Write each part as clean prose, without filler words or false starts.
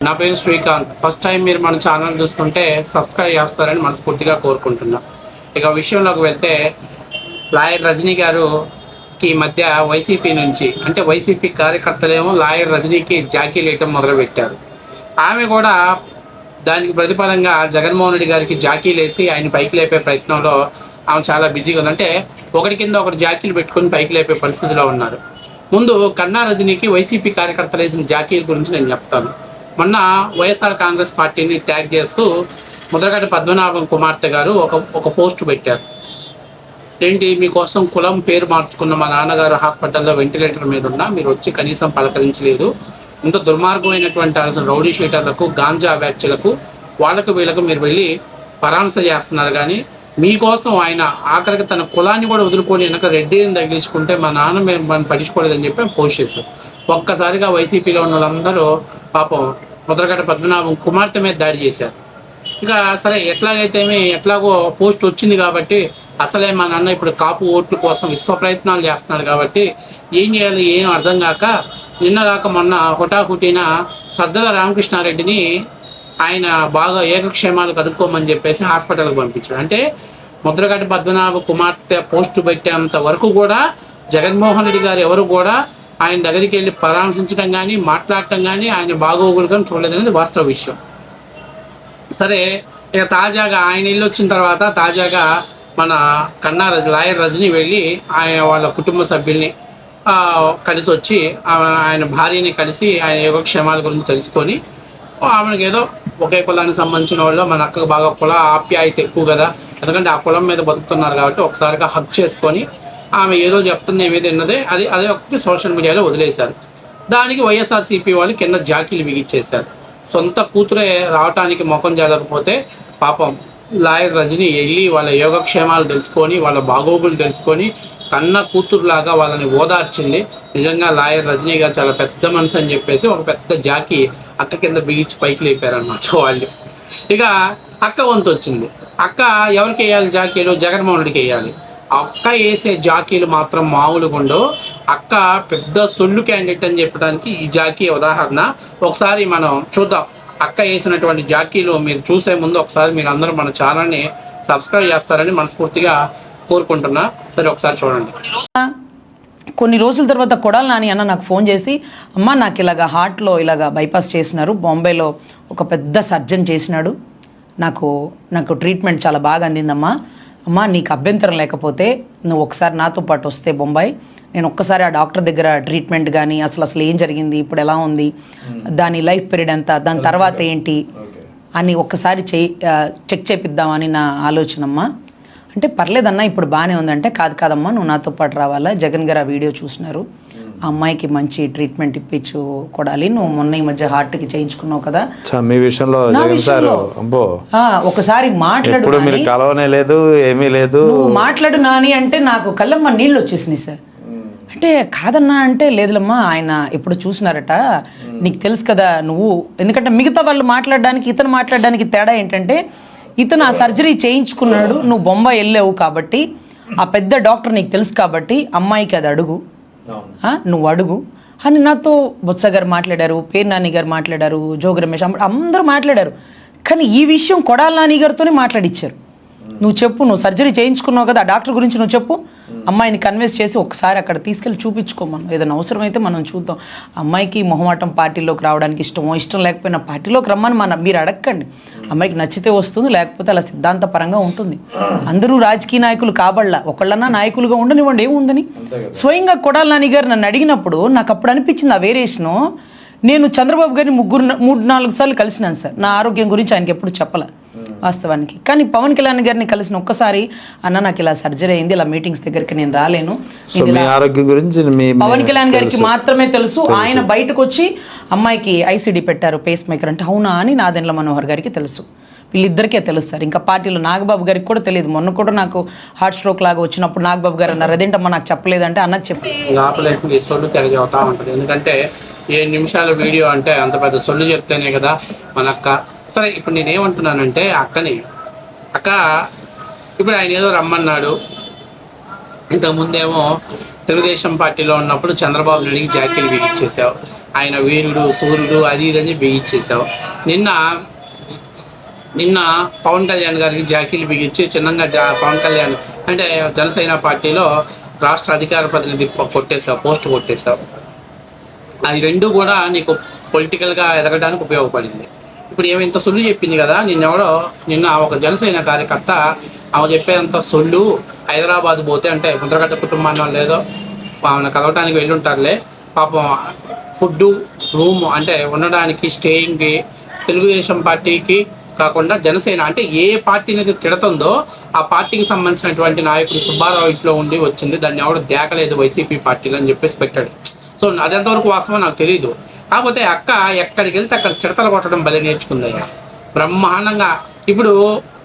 నా పేరు Srikanth. First time మీరు మన ఛానల్ చూసుకుంటే సబ్స్క్రైబ్ చేస్తారని మనస్ఫూర్తిగా కోరుకుంటున్నా. ఇక విషయంలోకి వెళ్తే లాయర్ రజనీ గారుకి ఈ మధ్య వైసీపీ నుంచి అంటే వైసీపీ కార్యకర్తలేమో లాయర్ రజనీకి జాకీలు వేయటం మొదలుపెట్టారు. ఆమె కూడా దానికి ప్రతిఫలంగా జగన్మోహన్ రెడ్డి గారికి జాకీలు వేసి ఆయన పైకి లేపే ప్రయత్నంలో ఆమె చాలా బిజీగా ఉంది. అంటే ఒకటి కింద ఒకటి జాకీలు పెట్టుకుని పైకి లేపే పరిస్థితిలో ఉన్నారు. ముందు కన్నా రజనీకి వైసీపీ కార్యకర్తలు వేసిన జాకీల గురించి నేను చెప్తాను. మొన్న వైఎస్ఆర్ కాంగ్రెస్ పార్టీని ట్యాగ్ చేస్తూ ముద్రగడ్డ పద్మనాభం కుమార్తె గారు ఒక పోస్ట్ పెట్టారు. ఏంటి, మీకోసం కులం పేరు మార్చుకున్న మా నాన్నగారు హాస్పిటల్లో వెంటిలేటర్ మీద ఉన్నా మీరు వచ్చి కనీసం పలకరించలేదు. ఇంత దుర్మార్గమైనటువంటి అసలు రౌడీ షీటర్లకు, గాంజా వ్యాఖ్యలకు, వాళ్ళకు వీళ్ళకు మీరు వెళ్ళి పరామర్శ చేస్తున్నారు. కానీ మీకోసం ఆయన ఆఖరికి తన కులాన్ని కూడా వదులుకొని వెనక రెడ్డిని తగిలించుకుంటే మా నాన్న మేము మనం పట్టించుకోలేదని చెప్పి పోస్ట్ చేశారు. ఒక్కసారిగా వైసీపీలో ఉన్న వాళ్ళందరూ పాపం ముద్రగడ్డ పద్మనాభం కుమార్తె మీద దాడి చేశారు. ఇక సరే ఎట్లాగో పోస్ట్ వచ్చింది కాబట్టి అసలే మా నాన్న ఇప్పుడు కాపు ఓట్ల కోసం విశ్వ ప్రయత్నాలు చేస్తున్నారు కాబట్టి ఏం చేయాలి ఏం అర్థం కాక నిన్నగాక మొన్న హుటాహుటిన సజ్జల రామకృష్ణారెడ్డిని ఆయన బాగా ఏకక్షేమాలు కనుక్కోమని చెప్పేసి హాస్పిటల్కి పంపించాడు. అంటే ముద్రగడ్డ పద్మనాభ కుమార్తె పోస్టు పెట్టేంత వరకు కూడా జగన్మోహన్ రెడ్డి గారు ఎవరు కూడా ఆయన దగ్గరికి వెళ్ళి పరామర్శించడం కానీ మాట్లాడటం కానీ ఆయన బాగోగులు కానీ చూడలేదనేది వాస్తవ విషయం. సరే, ఇక తాజాగా ఆయన ఇల్లు వచ్చిన తర్వాత తాజాగా మన లాయర్ రజనీ వెళ్ళి ఆయన వాళ్ళ కుటుంబ సభ్యుల్ని కలిసి వచ్చి ఆయన భార్యని కలిసి ఆయన యోగక్షేమాల గురించి తెలుసుకొని ఆమెకి ఏదో ఒకే కులానికి సంబంధించిన వాళ్ళు మన అక్కకు బాగా కుల ఆప్యాయత ఎక్కువ కదా, ఎందుకంటే ఆ కులం మీద బతుకుతున్నారు కాబట్టి ఒకసారిగా హక్ చేసుకొని ఆమె ఏదో చెప్తుంది ఏమేది ఉన్నదే అదే ఒకటి సోషల్ మీడియాలో వదిలేశారు. దానికి వైఎస్ఆర్సీపీ వాళ్ళు కింద జాకీలు బిగించేశారు. సొంత కూతురే రావటానికి ముఖం జరగకపోతే పాపం లాయర్ రజనీ వెళ్ళి వాళ్ళ యోగక్షేమాలు తెలుసుకొని వాళ్ళ బాగోగులు తెలుసుకొని కన్న కూతురులాగా వాళ్ళని ఓదార్చింది. నిజంగా లాయర్ రజనీ గారు చాలా పెద్ద మనసు అని చెప్పేసి ఒక పెద్ద జాకీ అక్క కింద బిగించి పైకి లేపారన్నమాట వాళ్ళు. ఇక అక్క వంతు వచ్చింది. అక్క ఎవరికి వేయాలి జాకీలు? జగన్మోహన్ రెడ్డికి వేయాలి. అక్క వేసే జాకీలు మాత్రం మామూలుగా ఉండవు. అక్క పెద్ద సొల్లు క్యాండిడేట్ అని చెప్పడానికి ఈ జాకీ ఉదాహరణ. ఒకసారి మనం చూద్దాం. అక్క వేసినటువంటి జాకీలు మీరు చూసే ముందు ఒకసారి మీరు అందరూ మన ఛానల్ని సబ్స్క్రైబ్ చేస్తారని మనస్ఫూర్తిగా కోరుకుంటున్నా. సరే, ఒకసారి చూడండి. కొన్ని రోజుల తర్వాత కొడాలి నాని అన్న నాకు ఫోన్ చేసి, అమ్మ నాకు ఇలాగా హార్ట్లో ఇలాగా బైపాస్ చేసినారు, బాంబేలో ఒక పెద్ద సర్జన్ చేసినాడు, నాకు ట్రీట్మెంట్ చాలా బాగా అందిందమ్మా. అమ్మ నీకు అభ్యంతరం లేకపోతే నువ్వు ఒకసారి నాతో పాటు వస్తే బొంబాయి, నేను ఒక్కసారి ఆ డాక్టర్ దగ్గర ట్రీట్మెంట్ కానీ అసలు ఏం జరిగింది, ఇప్పుడు ఎలా ఉంది, దాని లైఫ్ పీరియడ్ ఎంత, దాని తర్వాత ఏంటి అని ఒక్కసారి చెక్ చేపిద్దామని నా ఆలోచన అమ్మా. అంటే పర్లేదన్నా ఇప్పుడు బాగానే ఉందంటే, కాదమ్మా నువ్వు నాతో పాటు రావాలా, జగన్ గారు ఆ వీడియో చూసినారు, ఆ అమ్మాయికి మంచి ట్రీట్మెంట్ ఇప్పించు కొడాలి, నువ్వు మొన్న ఈ మధ్య హార్ట్కి చేయించుకున్నావు కదా, మీ విషయంలో ఒకసారి మాట్లాడు, మాట్లాడు నాని అంటే నాకు కళ్ళమ్మ నీళ్ళు వచ్చేసినాయి సార్. అంటే కాదన్నా అంటే, లేదులమ్మా ఆయన ఎప్పుడు చూసినారట, నీకు తెలుసు కదా నువ్వు, ఎందుకంటే మిగతా వాళ్ళు మాట్లాడడానికి ఇతను మాట్లాడడానికి తేడా ఏంటంటే, ఇతను ఆ సర్జరీ చేయించుకున్నాడు, నువ్వు బొంబాయి వెళ్ళావు కాబట్టి ఆ పెద్ద డాక్టర్ నీకు తెలుసు కాబట్టి అమ్మాయికి అది అడుగు, నువ్వు అడుగు అని నాతో బొత్స గారు మాట్లాడారు, పేరు నాని గారు మాట్లాడారు, జోగి రమేష్ అందరూ మాట్లాడారు. కానీ ఈ విషయం కొడాలి నాని గారితోనే మాట్లాడిచ్చారు. నువ్వు చెప్పు, నువ్వు సర్జరీ చేయించుకున్నావు కదా, ఆ డాక్టర్ గురించి నువ్వు చెప్పు, అమ్మాయిని కన్విన్స్ చేసి ఒకసారి అక్కడ తీసుకెళ్ళి చూపించుకోమను, ఏదైనా అవసరమైతే మనం చూద్దాం. అమ్మాయికి మొహమాటం పార్టీలోకి రావడానికి ఇష్టం లేకపోయినా పార్టీలోకి రమ్మని మీరు అడగండి. అమ్మాయికి నచ్చితే వస్తుంది, లేకపోతే అలా సిద్ధాంతపరంగా ఉంటుంది. అందరూ రాజకీయ నాయకులు కాబడలా, ఒకళ్ళన్నా నాయకులుగా ఉండనివ్వండి, ఏముందని. స్వయంగా కొడాలి నాని గారు నన్ను అడిగినప్పుడు నాకు అప్పుడు అనిపించింది ఆ వేరియేషను. నేను చంద్రబాబు గారిని 3-4 సార్లు కలిసినాను సార్, నా ఆరోగ్యం గురించి ఆయనకి ఎప్పుడు చెప్పలే వాస్తవానికి. కానీ పవన్ కళ్యాణ్ గారిని కలిసిన ఒక్కసారి, అన్న నాకు ఇలా సర్జరీ అయింది, ఇలా మీటింగ్స్ దగ్గరికి నేను రాలేను, పవన్ కళ్యాణ్ గారికి మాత్రమే తెలుసు. ఆయన బయటకు వచ్చి అమ్మాయికి ఐసీడీ పెట్టారు, పేస్ మేకర్ అంటే అవునా అని నాదెండ్ల మనోహర్ గారికి తెలుసు. వీళ్ళిద్దరికే తెలుసు సార్. ఇంకా పార్టీలో నాగబాబు గారికి కూడా తెలియదు. మొన్న కూడా నాకు హార్ట్ స్ట్రోక్ లాగా వచ్చినప్పుడు నాగబాబు గారు అన్నారు, అదేంటమ్మా నాకు చెప్పలేదంటే అన్నకు చెప్పి ఎందుకంటే 7 నిమిషాల వీడియో అంటే అంత పెద్ద సొల్లు చెప్తేనే కదా మన అక్క. సరే, ఇప్పుడు నేనేమంటున్నానంటే అక్క ఇప్పుడు ఆయన ఏదో రమ్మన్నాడు. ఇంతకుముందేమో తెలుగుదేశం పార్టీలో ఉన్నప్పుడు చంద్రబాబు నాయుడికి జాకీలు బిగించేసావు. ఆయన వీరుడు సూర్యుడు అది ఇది అని బిగించేసావు. నిన్న పవన్ కళ్యాణ్ గారికి జాకీలు బిగించి చిన్నగా పవన్ కళ్యాణ్ అంటే జనసేన పార్టీలో రాష్ట్ర అధికార ప్రతినిధి పోస్ట్ కొట్టేశావు. అది రెండు కూడా నీకు పొలిటికల్గా ఎదగడానికి ఉపయోగపడింది. ఇప్పుడు ఏమైంత సొల్లు చెప్పింది కదా నిన్న ఒక జనసేన కార్యకర్త ఆమె చెప్పేంత సొల్లు హైదరాబాద్ పోతే అంటే ముద్రగడ్డ కుటుంబాన్ని లేదో ఆమెను కలవటానికి వెళ్ళి ఉంటారులే పాపం. ఫుడ్డు రూమ్ అంటే ఉండడానికి స్టేయింగ్కి తెలుగుదేశం పార్టీకి కాకుండా జనసేన అంటే ఏ పార్టీని అయితే తిడుతుందో ఆ పార్టీకి సంబంధించినటువంటి నాయకుడు సుబ్బారావు ఇంట్లో ఉండి వచ్చింది, దాన్ని ఎవరు దేకలేదు వైసీపీ పార్టీలు అని చెప్పేసి పెట్టాడు. సో అదెంతవరకు వాస్తవం నాకు తెలియదు. కాకపోతే అక్క ఎక్కడికి వెళ్తే అక్కడ చిడతలు కొట్టడం బలి నేర్చుకుందయ్యా బ్రహ్మాండంగా. ఇప్పుడు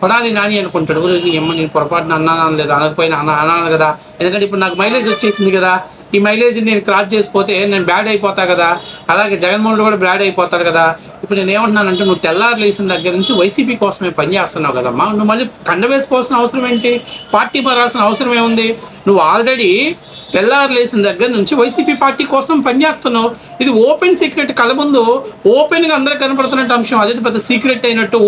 కొడాలి నాని అనుకుంటాడు, నేను పొరపాటున అన్నాను లేదా అనకపోయినా అన్నాను కదా, ఎందుకంటే ఇప్పుడు నాకు మైలేజ్ వచ్చేసింది కదా, ఈ మైలేజ్ నేను క్రాస్ చేసిపోతే నేను బ్యాడ్ అయిపోతా కదా, అలాగే జగన్మోహన్ రెడ్డి కూడా బ్యాడ్ అయిపోతాడు కదా. ఇప్పుడు నేను ఏమంటున్నానంటే నువ్వు తెల్లారు లేసిన దగ్గర నుంచి వైసీపీ కోసమే పనిచేస్తున్నావు కదమ్మా, నువ్వు మళ్ళీ కండ వేసుకోవాల్సిన అవసరం ఏంటి, పార్టీ మారాల్సిన అవసరం ఏముంది? నువ్వు ఆల్రెడీ తెల్లారు లేసిన దగ్గర నుంచి వైసీపీ పార్టీ కోసం పనిచేస్తున్నావు. ఇది ఓపెన్ సీక్రెట్, కళ్ళ ముందు ఓపెన్గా అందరూ కనపడుతున్నట్టు అంశం. అదే పెద్ద సీక్రెట్ అయినట్టు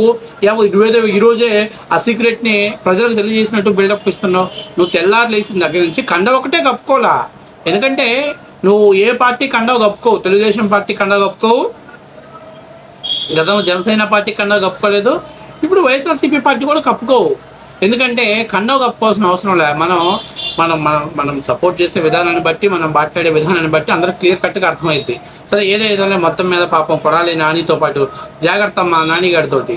ఈరోజే ఆ సీక్రెట్ని ప్రజలకు తెలియజేసినట్టు బిల్డప్ ఇస్తున్నావు. నువ్వు తెల్లారు లేసిన దగ్గర నుంచి కండ ఒకటే కప్పుకోలా, ఎందుకంటే నువ్వు ఏ పార్టీ కండవ కప్పుకోవు, తెలుగుదేశం పార్టీ కండవ కప్పుకోవు, గతంలో జనసేన పార్టీ కండవ కప్పుకోలేదు, ఇప్పుడు వైఎస్ఆర్సీపీ పార్టీ కూడా కప్పుకోవు. ఎందుకంటే కండవ కప్పుకోవాల్సిన అవసరం లేదు. మనం సపోర్ట్ చేసే విధానాన్ని బట్టి, మనం మాట్లాడే విధానాన్ని బట్టి అందరికి క్లియర్ కట్గా అర్థమైంది. సరే ఏదైనా మొత్తం మీద పాపం కొడాలి నానితో పాటు జాగ్రత్త మా నానిగారితోటి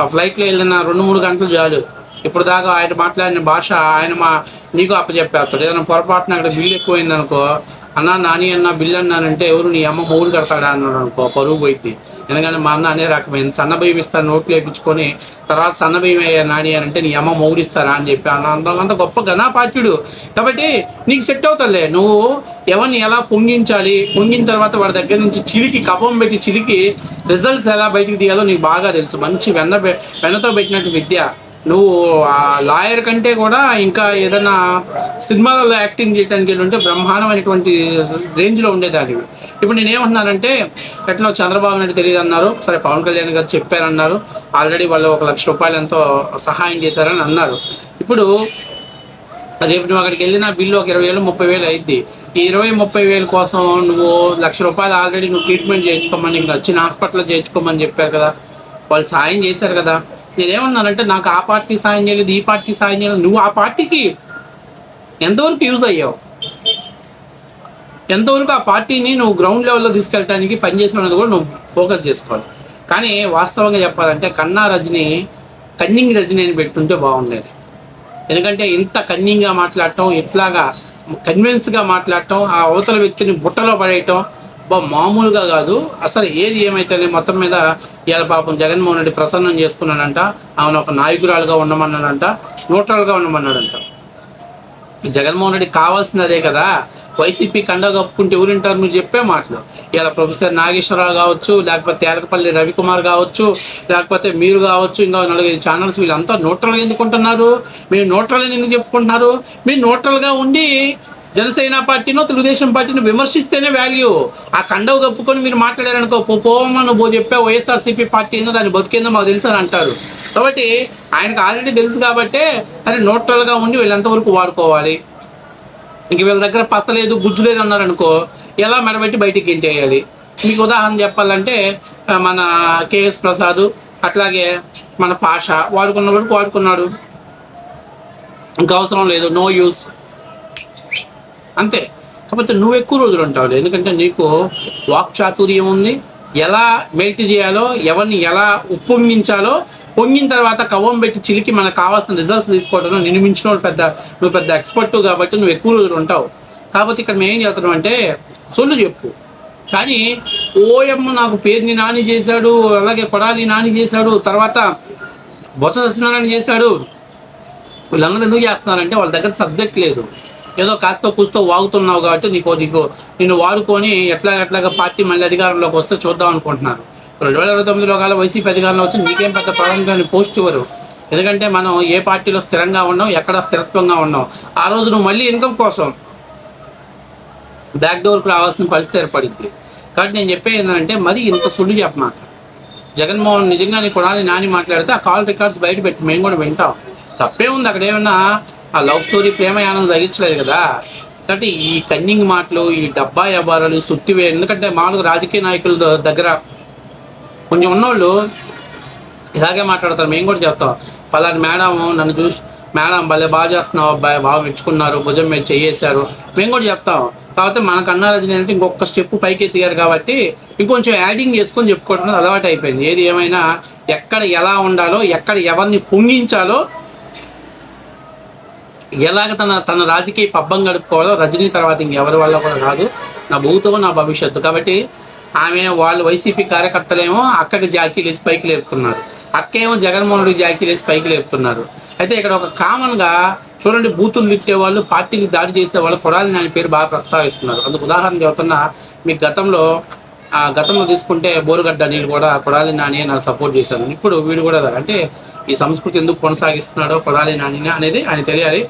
ఆ ఫ్లైట్లో వెళ్ళిన 2-3 గంటలు చాలు. ఇప్పుడు దాకా ఆయన మాట్లాడిన భాష ఆయన నీకు అప్పచెప్పేస్తాడు. ఏదైనా పొరపాటున అక్కడ బిల్లు ఎక్కువైంది అనుకో, నాని అన్న బిల్లు అన్నానంటే ఎవరు నీ అమ్మ మూడు కడతాడా అన్నాడు అనుకో, పరుగు పోయింది. ఎందుకంటే మా అన్న అనే రకమైంది, సన్న బియ్యం ఇస్తాను నోట్లు వేయించుకొని తర్వాత సన్న బియ్యం అయ్యా నాని అని అంటే నీ అమ్మ మూడిస్తారా అని చెప్పి అంత గొప్ప ఘనాపాత్యుడు. కాబట్టి నీకు సెట్ అవుతుందిలే, నువ్వు ఎవరిని ఎలా పొంగించాలి, పొంగిన తర్వాత వాడి దగ్గర నుంచి చిలికి కపం పెట్టి చిలికి రిజల్ట్స్ ఎలా బయటికి తీయాలో నీకు బాగా తెలుసు. మంచి వెన్నతో పెట్టినట్టు విద్య. నువ్వు ఆ లాయర్ కంటే కూడా ఇంకా ఏదైనా సినిమాలలో యాక్టింగ్ చేయడానికి ఉంటే బ్రహ్మాండమైనటువంటి రేంజ్లో ఉండేదాన్ని. ఇప్పుడు నేనేమంటున్నానంటే ఎట్లా చంద్రబాబు నాయుడు తెలియదు అన్నారు, సరే పవన్ కళ్యాణ్ గారు చెప్పారన్నారు, ఆల్రెడీ వాళ్ళు 1 లక్ష రూపాయలు ఎంతో సహాయం చేశారని అన్నారు. ఇప్పుడు రేపు నువ్వు అక్కడికి వెళ్ళిన బిల్లు ఒక 20,000-30,000 అయింది. ఈ 20,000-30,000 కోసం నువ్వు 1 లక్ష రూపాయలు ఆల్రెడీ నువ్వు ట్రీట్మెంట్ చేయించుకోమని, నీకు నచ్చిన హాస్పిటల్లో చేయించుకోమని చెప్పారు కదా, వాళ్ళు సాయం చేశారు కదా. నేనేమన్నానంటే నాకు ఆ పార్టీ సాయం చేయలేదు, ఈ పార్టీ సాయం చేయలేదు, నువ్వు ఆ పార్టీకి ఎంతవరకు యూజ్ అయ్యావు, ఎంతవరకు ఆ పార్టీని నువ్వు గ్రౌండ్ లెవెల్లో తీసుకెళ్ళడానికి పనిచేసినది కూడా నువ్వు ఫోకస్ చేసుకోవాలి. కానీ వాస్తవంగా చెప్పాలంటే కన్నింగ్ రజనీ అని పెట్టుంటే బాగుండేది. ఎందుకంటే ఇంత కన్నింగ్గా మాట్లాడటం, ఇట్లాగా కన్విన్స్గా మాట్లాడటం, ఆ అవతల వ్యక్తిని బుట్టలో పడేయటం మామూలుగా కాదు. అసలు ఏది ఏమైతేనే మొత్తం మీద ఇవాళ పాపం జగన్మోహన్ రెడ్డి ప్రసన్నం చేసుకున్నాడంట, ఆమెను ఒక నాయకురాలుగా ఉండమన్నాడంట, న్యూట్రల్గా ఉండమన్నాడంట. జగన్మోహన్ రెడ్డి కావాల్సింది అదే కదా. వైసీపీ కండ కప్పుకుంటే ఎవరింటారు నువ్వు చెప్పే మాటలు. ఇలా ప్రొఫెసర్ నాగేశ్వరరావు కావచ్చు, లేకపోతే తేలకపల్లి రవికుమార్ కావచ్చు, లేకపోతే మీరు కావచ్చు, ఇంకా 4-5 ఛానల్స్ వీళ్ళంతా న్యూట్రల్గా ఎందుకుంటున్నారు. మీరు న్యూట్రల్ అని ఎందుకు చెప్పుకుంటున్నారు? మీరు న్యూట్రల్గా ఉండి జనసేన పార్టీనో తెలుగుదేశం పార్టీని విమర్శిస్తేనే వాల్యూ. ఆ కండవ కప్పుకొని మీరు మాట్లాడారనుకో, నువ్వు చెప్పే వైఎస్ఆర్సీపీ పార్టీ ఏందో దాన్ని బతికేందో మాకు తెలుసు అని అంటారు. కాబట్టి ఆయనకు ఆల్రెడీ తెలుసు కాబట్టి అది న్యూట్రల్గా ఉండి వీళ్ళంతవరకు వాడుకోవాలి. ఇంక వీళ్ళ దగ్గర పసలేదు గుజ్జు లేదు అన్నారనుకో, ఎలా మెడబెట్టి బయటికి గెంటేయాలి. మీకు ఉదాహరణ చెప్పాలంటే మన కేఎస్ ప్రసాద్, అట్లాగే మన పాష వాడుకున్న వరకు వాడుకున్నాడు, ఇంకా అవసరం లేదు, నో యూస్ అంతే. కాకపోతే నువ్వు ఎక్కువ రోజులు ఉంటావు, ఎందుకంటే నీకు వాక్చాతుర్యం ఉంది. ఎలా మెల్ట్ చేయాలో, ఎవరిని ఎలా ఉప్పొంగించాలో, పొంగిన తర్వాత కవ్వం పెట్టి చిలికి మనకు కావాల్సిన రిజల్ట్స్ తీసుకోవడంలో నిర్మించిన నువ్వు పెద్ద ఎక్స్పర్టు కాబట్టి నువ్వు ఎక్కువ రోజులు ఉంటావు. కాకపోతే ఇక్కడ మేము ఏం చేస్తున్నాం అంటే సొల్లు చెప్పు, కానీ ఓయమ్మ నాకు పేరుని నాని చేశాడు, అలాగే కొడాలి నాని చేశాడు, తర్వాత బొత్స సత్యనారాయణ చేశాడు, వీళ్ళందరూ ఎందుకు చేస్తున్నారంటే వాళ్ళ దగ్గర సబ్జెక్ట్ లేదు. ఏదో కాస్త కూస్తో వాగుతున్నావు కాబట్టి నిన్ను వాడుకొని ఎట్లాగా పార్టీ మళ్ళీ అధికారంలోకి వస్తే చూద్దాం అనుకుంటున్నారు. 2029లో కాల వైసీపీ అధికారంలో వచ్చి నీకేం పెద్ద ప్రాధాన్యత పోస్ట్ ఇవ్వరు. ఎందుకంటే మనం ఏ పార్టీలో స్థిరంగా ఉన్నాం, ఎక్కడ స్థిరత్వంగా ఉన్నాం. ఆ రోజు నువ్వు మళ్ళీ ఇన్కమ్ కోసం బ్యాక్ డోర్కి రావాల్సిన పరిస్థితి ఏర్పడింది. కాబట్టి నేను చెప్పేది ఏంటంటే మరి ఇంత సుಳ್ಳು చెప్పమాట. జగన్మోహన్ నిజంగా నీ కొడాలి నాని మాట్లాడితే ఆ కాల్ రికార్డ్స్ బయట పెట్టి మేము కూడా వింటాం. తప్పే ఉంది, అక్కడ ఏమన్నా ఆ లవ్ స్టోరీ ప్రేమయానం జగించలేదు కదా. కాబట్టి ఈ కన్నింగ్ మాటలు, ఈ డబ్బా వ్యాపారాలు, సుత్తివే, ఎందుకంటే మామూలుగా రాజకీయ నాయకుల దగ్గర కొంచెం ఉన్నోళ్ళు ఇలాగే మాట్లాడతారు. మేము కూడా చెప్తాం, పలాని మేడం నన్ను చూసి మేడం భలే బాగా చేస్తున్నావు అబ్బాయి, బాగా మెచ్చుకున్నారు, భుజం మీద చేయేశారు, మేము కూడా చెప్తాం. కాకపోతే మనకు అన్న రజనీ అంటే ఇంకొక స్టెప్ పైకి ఎత్తిగారు కాబట్టి ఇంకొంచెం యాడింగ్ చేసుకొని చెప్పుకోవడం అలవాటు అయిపోయింది. ఏది ఏమైనా ఎక్కడ ఎలా ఉండాలో, ఎక్కడ ఎవరిని పొంగించాలో, ఎలాగ తన రాజకీయ పబ్బం గడుపుకోవాలో రజనీ తర్వాత ఇంకెవరి వల్ల కూడా కాదు. నా భూతో నా భవిష్యత్తు. కాబట్టి ఆమె వాళ్ళు వైసీపీ కార్యకర్తలేమో అక్కకి జాకీలు వేసి పైకి లేపుతున్నారు, అక్కేమో జగన్మోహన్ రెడ్డి జాకీలు వేసి పైకి లేపుతున్నారు. అయితే ఇక్కడ ఒక కామన్గా చూడండి, బూతులు తిట్టేవాళ్ళు, పార్టీని దాడి చేసేవాళ్ళు కొడాలి నాని పేరు బాగా ప్రస్తావిస్తున్నారు. అందుకు ఉదాహరణ చెబుతున్నా మీకు. గతంలో తీసుకుంటే బోరుగడ్డ నీళ్ళు కూడా కొడాలి నాని నాకు సపోర్ట్ చేశాను. ఇప్పుడు వీడు కూడా అంటే ఈ సంస్కృతి ఎందుకు కొనసాగిస్తున్నాడో కొడాలి నాని అనేది ఆయన తెలియాలి.